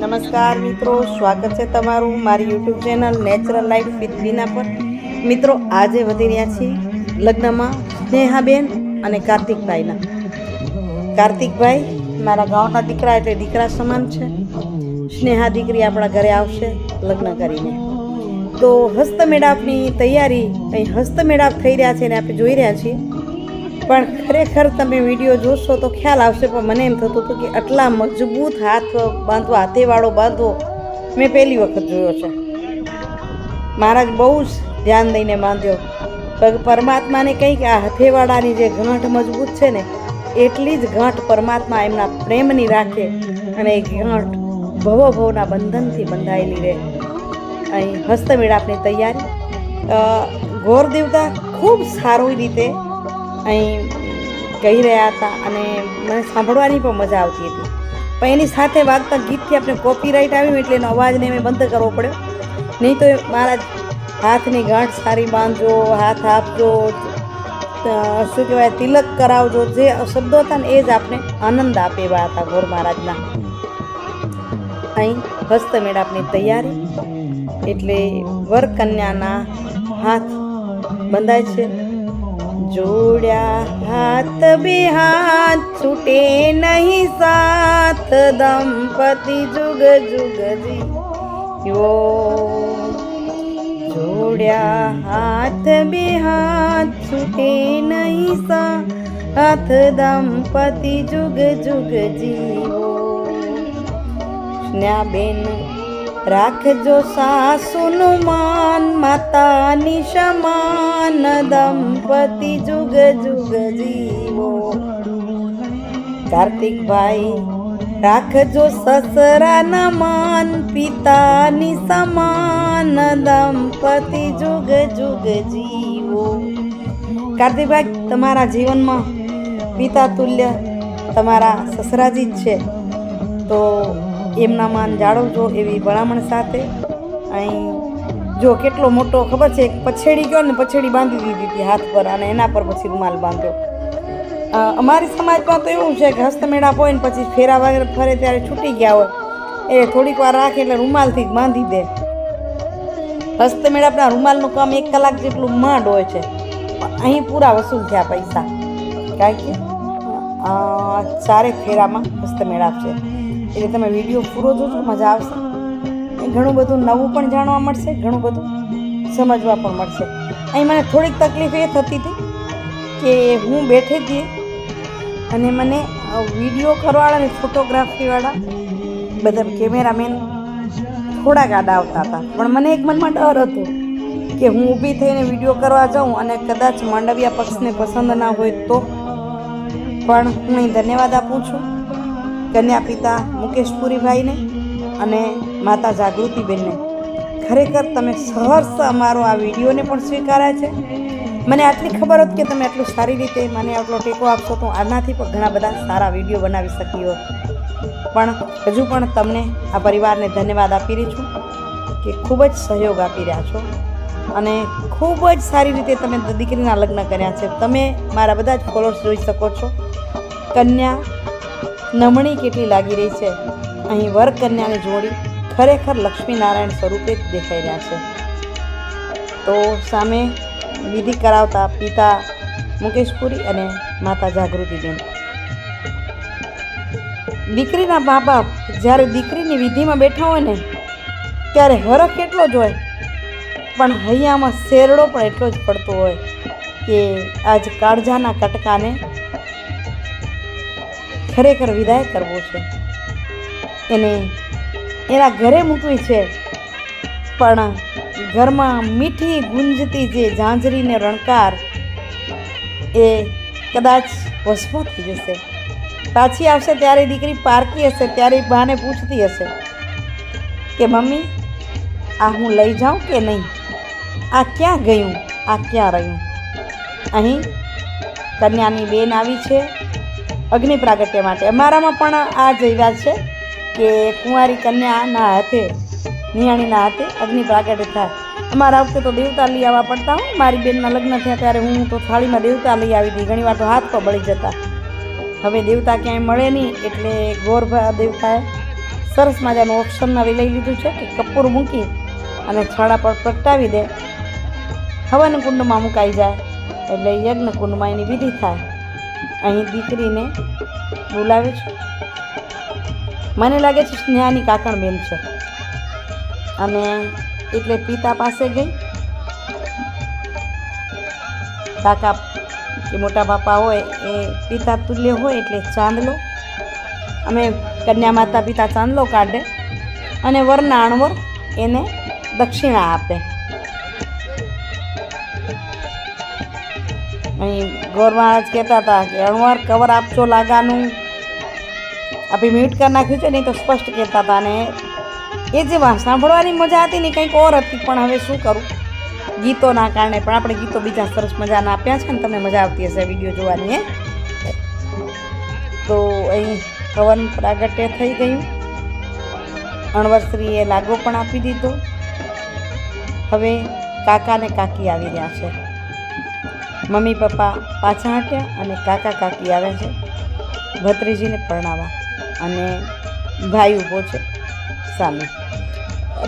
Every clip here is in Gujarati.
નમસ્કાર મિત્રો, સ્વાગત છે તમારું મારી YouTube channel Natural Life with Bina પર। મિત્રો આજે વધી રહ્યા છીએ લગ્નમાં સ્નેહાબેન અને કાર્તિકભાઈના। કાર્તિકભાઈ મારા ગામના દીકરા એટલે દીકરા સમાન છે। સ્નેહા દીકરી આપણા ઘરે આવશે લગ્ન કરીને। તો હસ્તમેળાપની તૈયારી અહીં હસ્તમેળાપ થઈ રહ્યા છે અને આપણે જોઈ રહ્યા છીએ। પણ ખરેખર તમે વિડીયો જોશો તો ખ્યાલ આવશે। પણ મને એમ થતું હતું કે આટલા મજબૂત હાથ બાંધવો, હાથેવાળો બાંધવો મેં પહેલી વખત જોયો છે। મહારાજ બહુ જ ધ્યાન દઈને બાંધ્યો। પરમાત્માને કહી કે આ હથેવાળાની જે ગાંઠ મજબૂત છે ને એટલી જ ગાંઠ પરમાત્મા એમના પ્રેમની રાખે અને એ ગાંઠ ભવના બંધનથી બંધાયેલી રહે। અહીં હસ્તમેળાપની તૈયારી ગોર દેવતા ખૂબ સારી રીતે અહીં કહી રહ્યા હતા અને મને સાંભળવાની પણ મજા આવતી હતી। પણ એની સાથે વાગતા ગીતથી આપણે કોપીરાઇટ આવ્યું એટલે એનો અવાજને મેં બંધ કરવો પડ્યો। નહીં તો મારા હાથની ગાંઠ સારી બાંધજો, હાથ આપજો, શું કહેવાય તિલક કરાવજો, જે શબ્દો હતા ને એ જ આપણે આનંદ આપે એવા હતા ગોર મહારાજના। અહીં હસ્તમેળાપની તૈયારી એટલે વર કન્યાના હાથ બંધાય છે। જોડ્યા હાથ બે હાથ છૂટે નહીં સાથ, દંપતિ જુગ જુગ જીવો। જોડ્યા હાથ બે હાથ છૂટે નહીં સાથ, દંપતિ જુગ જુગ જીવો। સ્નેહાબેન રાખજો સાસુનું માન, માતાની સમાન, દંપતિ જુગ જુગ જીવો। કાર્તિકભાઈ રાખજો સસરાના માન, પિતાની સમાન, દંપતિ જુગ જુગ જીવો। કાર્તિકભાઈ તમારા જીવનમાં પિતા તુલ્ય તમારા સસરાજી જ છે, તો એમના માન જાળવજો એવી ભલામણ સાથે। અહીં જો કેટલો મોટો ખબર છે, એક પછેડી ગયો ને પછેડી બાંધી દીધી હતી હાથ પર અને એના પર પછી રૂમાલ બાંધ્યો। અમારી સમાજમાં તો એવું છે કે હસ્તમેળાપ હોય ને પછી ફેરા વગેરે ફરે ત્યારે છૂટી ગયા હોય એ થોડીક વાર રાખે એટલે રૂમાલથી જ બાંધી દે। હસ્તમેળાપના રૂમાલનું કામ 1 કલાક જેટલું માંડ હોય છે, અહીં પૂરા વસૂલ થયા પૈસા, કારણ કે 4 ફેરામાં હસ્તમેળાપ છે। એટલે તમે વિડીયો પૂરો જોજો, મજા આવશે। ઘણું બધું નવું પણ જાણવા મળશે, ઘણું બધું સમજવા પણ મળશે। અહીં મને થોડીક તકલીફ એ થતી હતી કે હું બેઠી હતી અને મને વિડીયો કરવાવાળા અને ફોટોગ્રાફીવાળા બધા કેમેરામેન થોડાક આડા આવતા હતા। પણ મને એક મનમાં ડર હતો કે હું ઊભી થઈને વિડીયો કરવા જાઉં અને કદાચ માંડવિયા પક્ષને પસંદ ના હોય તો। પણ હું અહીં ધન્યવાદ આપું છું કન્યા પિતા મુકેશપુરીભાઈને અને માતા જાગૃતિબેનને। ખરેખર તમે સહર્ષ અમારો આ વિડીયોને પણ સ્વીકાર્યા છે। મને આટલી ખબર હતી કે તમે આટલું સારી રીતે મને આટલો ટેકો આપશો તો આનાથી પણ ઘણા બધા સારા વિડીયો બનાવી શકી હોત। પણ હજુ પણ તમને આ પરિવારને ધન્યવાદ આપી રહી છું કે ખૂબ જ સહયોગ આપી રહ્યા છો અને ખૂબ જ સારી રીતે તમે દીકરીના લગ્ન કર્યા છે। તમે મારા બધા જ ફોલોઅર્સ જોઈ શકો છો, કન્યા નમણી કેટલી લાગી રહી છે। અહીં વર કન્યાની જોડી ખરેખર લક્ષ્મીનારાયણ સ્વરૂપે જ દેખાઈ રહ્યા છે। તો સામે વિધિ કરાવતા પિતા મુકેશપુરી અને માતા જાગૃતિબેન। દીકરીના મા બાપ જ્યારે દીકરીની વિધિમાં બેઠા હોય ને ત્યારે હરખ એટલો જ હોય, પણ હૈયામાં શેરડો પણ એટલો જ પડતો હોય કે આજ કાળજાના કટકાને ખરેખર વિદાય કરવો છે, એને એના ઘરે મૂકવી છે। પણ ઘરમાં મીઠી ગુંજતી જે ઝાંઝરીને રણકાર એ કદાચ વસમો થઈ જશે। પાછી આવશે ત્યારે દીકરી પારકી હશે, ત્યારે બાને પૂછતી હશે કે મમ્મી આ હું લઈ જાઉં કે નહીં, આ ક્યાં ગયું, આ ક્યાં રહ્યું। અહીં કન્યાની બેન આવી છે અગ્નિ પ્રાગટ્ય માટે। અમારામાં પણ આ જ રિવાજ છે કે કુંવારી કન્યાના હાથે નિયાણીના હાથે અગ્નિ પ્રાગટ્ય થાય। અમારા વખતે તો દેવતા લઈ આવવા પડતા હોય। મારી બેનના લગ્ન થયા ત્યારે હું તો થાળીમાં દેવતા લઈ આવી હતી, ઘણીવાર તો હાથ પર બળી જતા। હવે દેવતા ક્યાંય મળે નહીં એટલે ગોર દેવતાએ સરસ મજાનું ઓપ્શનરી લઈ લીધું છે કે કપૂર મૂકી અને છાણા પર પ્રગટાવી દે, હવન કુંડમાં મુકાઈ જાય એટલે યજ્ઞ કુંડમાં એની વિધિ થાય. અહીં દીકરીને બોલાવે છે. મને લાગે છે સ્નેહાની કાકણબેન છે અને એટલે પિતા પાસે ગઈ. કાકા કે મોટા બાપા હોય એ પિતા તુલ્ય હોય એટલે ચાંદલો, અમે કન્યા માતા પિતા ચાંદલો કાઢે અને વરના અણવર એને દક્ષિણા આપે. અહીં ગોર મહારાજ કહેતા હતા કે અણવર કવર આપજો લાગાનું, આપી મ્યુટ કરી નાખ્યું છે નહીં તો સ્પષ્ટ કહેતા હતા. અને એ જે સાંભળવાની મજા હતી ને કંઈક ઓર હતી, પણ હવે શું કરું, ગીતોના કારણે. પણ આપણે ગીતો બીજા સરસ મજાના આપ્યા છે ને, તમને મજા આવતી હશે વિડીયો જોવાની. તો અહીં હવન પ્રાગટ્ય થઈ ગયું. અણવરશ્રીએ લાગો પણ આપી દીધો. હવે કાકા ને કાકી આવી રહ્યા છે. મમ્મી પપ્પા પાછા હટ્યા અને કાકા કાકી આવ્યા છે ભત્રીજીને પરણાવવા અને ભાઈ ઊભો છે સામે.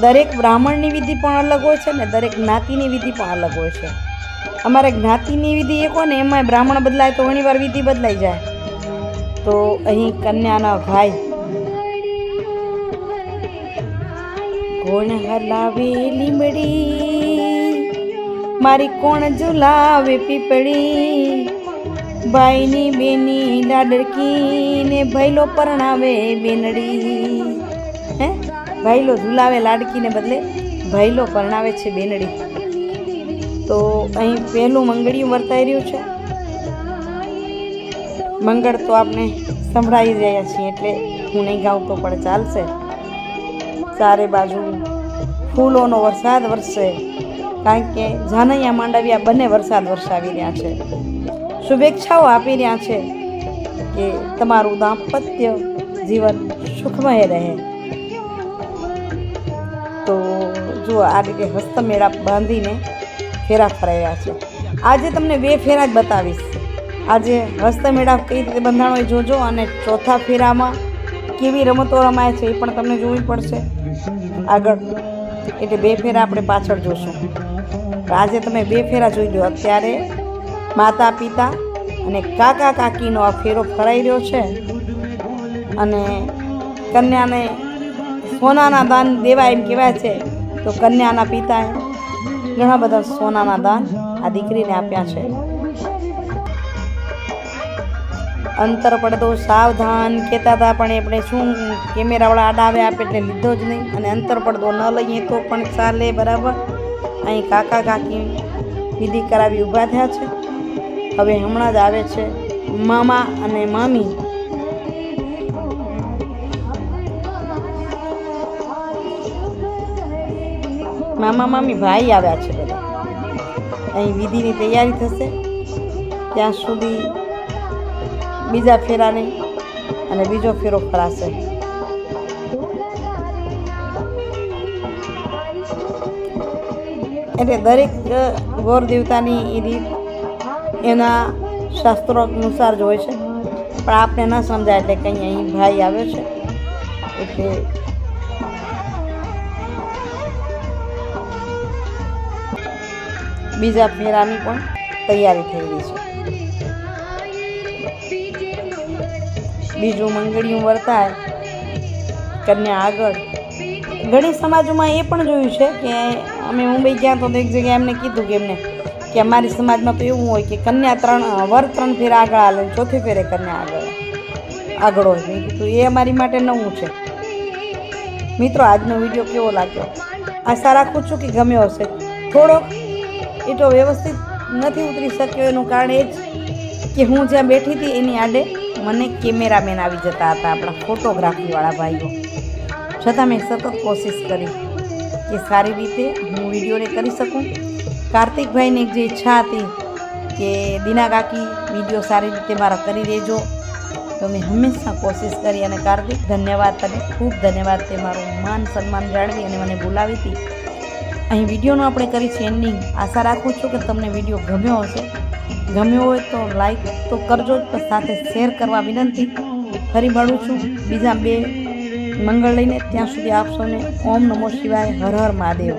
દરેક બ્રાહ્મણની વિધિ પણ અલગ હોય છે ને દરેક જ્ઞાતિની વિધિ પણ અલગ હોય છે. અમારે જ્ઞાતિની વિધિ એક હોય ને એમાં બ્રાહ્મણ બદલાય તો ઘણીવાર વિધિ બદલાઈ જાય. તો અહીં કન્યાના ભાઈ કોણ હલાવે લીમડી, મારી કોણ ઝુલાવે પીપળી, ભાઈની બેની લાડકી ને ભૈલો પરણાવે બેનડી. હે, ભૈલો ઝુલાવે લાડકીને બદલે ભૈલો પરણાવે છે બેનડી. તો અહીં પહેલું મંગળિયું વર્તાઈ રહ્યું છે. મંગળ તો આપણે સંભળાવી રહ્યા છીએ એટલે હું નહીં ગાઉં તો પણ ચાલશે. ચારે બાજુ ફૂલોનો વરસાદ વરસે, કારણ કે જાનૈયા માંડવિયા બંને વરસાદ વરસાવી રહ્યા છે. શુભેચ્છાઓ આપી રહ્યા છે કે તમારું દાંપત્ય જીવન સુખમય રહે. તો જુઓ આ રીતે હસ્તમેળાપ બાંધીને ફેરા ફરાઈ રહ્યા છે. આજે તમને 2 ફેરા જ બતાવીશ. આજે હસ્તમેળાપ કઈ રીતે બંધાણો એ જોજો, અને ચોથા ફેરામાં કેવી રમતો રમાય છે એ પણ તમને જોવી પડશે આગળ. એટલે 2 ફેરા આપણે પાછળ જોશું. આજે તમે 2 ફેરા જોઈ લો. અત્યારે માતા પિતા અને કાકા કાકીનો આ ફેરો ફરાઈ રહ્યો છે અને કન્યાને સોનાના દાન દેવા એમ કહેવાય છે. તો કન્યાના પિતાએ ઘણા બધા સોનાના દાન આ દીકરીને આપ્યા છે. અંતર પડદો સાવધાન કહેતા હતા, પણ આપણે શું કેમેરાવાળા આડા આવે આપે એટલે લીધો જ નહીં. અને અંતર પડદો ન લઈએ તો પણ ચાલે, બરાબર. અહીં કાકા કાકી વિધિ કરાવી ઊભા થયા છે. હવે હમણાં જ આવે છે મામા અને મામી. મામા મામી ભાઈ આવ્યા છે બધા. અહીં વિધિની તૈયારી થશે ત્યાં સુધી બીજા ફેરાને અને બીજો ફેરો ફરાશે. એટલે દરેક ગોર દેવતાની એ રીત એના શાસ્ત્રો અનુસાર જ હોય છે, પણ આપણે ન સમજાય એટલે કંઈ અહીં ભાઈ આવ્યો છે એટલે બીજા ફેરાની પણ તૈયારી થઈ રહી છે. બીજું મંગળિયું વર્તાય કન્યા આગળ. ઘણી સમાજોમાં એ પણ જોયું છે કે અમે મુંબઈ ગયા તો એક જગ્યાએ એમને કીધું કે એમને કે અમારી સમાજમાં તો એવું હોય કે કન્યા વર 3 ફેરા આગળ હાલે, ચોથી ફેરે કન્યા આગળ હોય. મેં કીધું એ અમારી માટે નવું છે. મિત્રો, આજનો વિડીયો કેવો લાગ્યો આશા રાખું છું કે ગમ્યો હશે. થોડોક એટલો વ્યવસ્થિત નથી ઉતરી શક્યો, એનું કારણ એ જ કે હું જ્યાં બેઠી હતી એની આડે મને કેમેરામેન આવી જતા હતા, આપણા ફોટોગ્રાફીવાળા ભાઈઓ. છતાં મેં સતત કોશિશ કરી કે સારી રીતે હું વિડીયોને કરી શકું. કાર્તિકભાઈની જે ઈચ્છા હતી કે દીના કાકી વિડીયો સારી રીતે મારા કરી દેજો, તો મેં હંમેશા કોશિશ કરી. અને કાર્તિક, ધન્યવાદ તને, ખૂબ ધન્યવાદ. તે મારું માન સન્માન જાળવી અને મને બોલાવી હતી. અહીં વિડીયોનો આપણે કરી છે એન્ડિંગ. આશા રાખું છું કે તમને વિડીયો ગમ્યો હશે. ગમ્યો હોય તો લાઈક તો કરજો જ, પણ સાથે શેર કરવા વિનંતી. ફરી મળું છું બીજા 2 મંગળ લઈને ત્યાં સુધી આપ સૌને ઓમ નમો શિવાય, હર હર મહાદેવ.